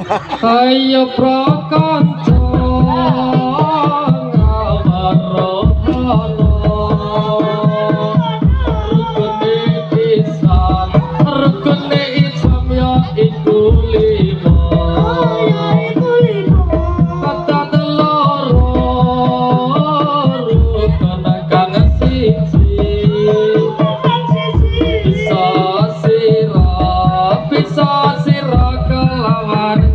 Ayo prakanca ngawarohana rukune pisan rukune ijam ya iku lima kata teloro rukun kang siji bisa sira kelawan